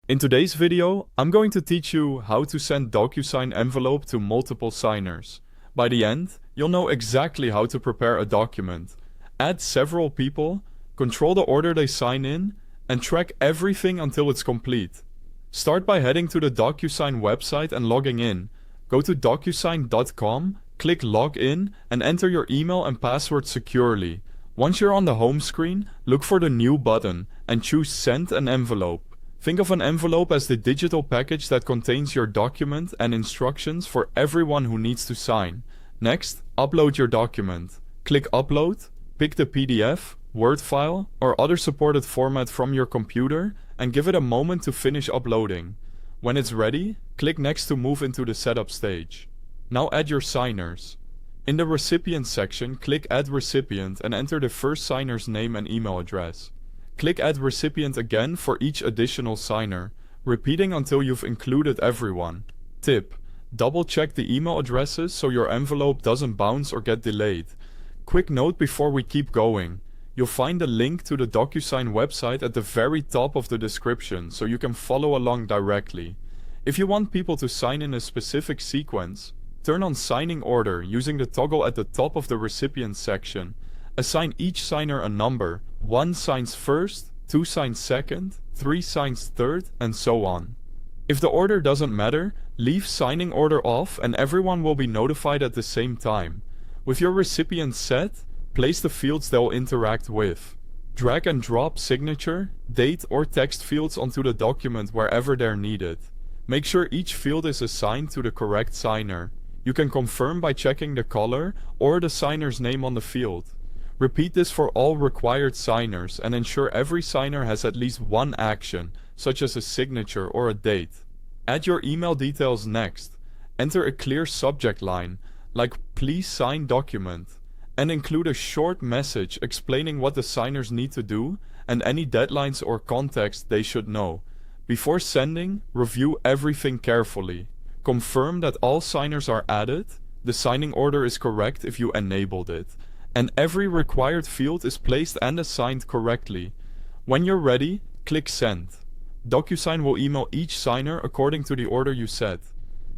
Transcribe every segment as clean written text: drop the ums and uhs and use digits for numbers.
In today's video, I'm going to teach you how to send DocuSign envelope to multiple signers. By the end, you'll know exactly how to prepare a document, add several people, control the order they sign in, and track everything until it's complete. Start by heading to the DocuSign website and logging in. Go to DocuSign.com, click Login, and enter your email and password securely. Once you're on the home screen, look for the New button and choose Send an Envelope. Think of an envelope as the digital package that contains your document and instructions for everyone who needs to sign. Next, upload your document. Click Upload, pick the PDF, Word file, or other supported format from your computer, and give it a moment to finish uploading. When it's ready, click Next to move into the setup stage. Now add your signers. In the Recipient section, click Add Recipient and enter the first signer's name and email address. Click Add Recipient again for each additional signer, repeating until you've included everyone. Tip: double check the email addresses so your envelope doesn't bounce or get delayed. Quick note before we keep going. You'll find a link to the DocuSign website at the very top of the description so you can follow along directly. If you want people to sign in a specific sequence, turn on Signing Order using the toggle at the top of the Recipient section. Assign each signer a number. 1 signs first, 2 signs second, 3 signs third, and so on. If the order doesn't matter, leave signing order off and everyone will be notified at the same time. With your recipients set, place the fields they'll interact with. Drag and drop signature, date, or text fields onto the document wherever they're needed. Make sure each field is assigned to the correct signer. You can confirm by checking the color or the signer's name on the field. Repeat this for all required signers and ensure every signer has at least one action, such as a signature or a date. Add your email details next. Enter a clear subject line, like "Please sign document," and include a short message explaining what the signers need to do and any deadlines or context they should know. Before sending, review everything carefully. Confirm that all signers are added, the signing order is correct if you enabled it, and every required field is placed and assigned correctly. When you're ready, click Send. DocuSign will email each signer according to the order you set.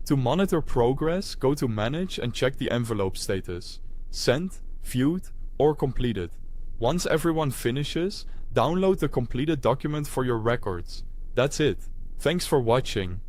To monitor progress, go to Manage and check the envelope status. Sent, viewed, or completed. Once everyone finishes, download the completed document for your records. That's it. Thanks for watching.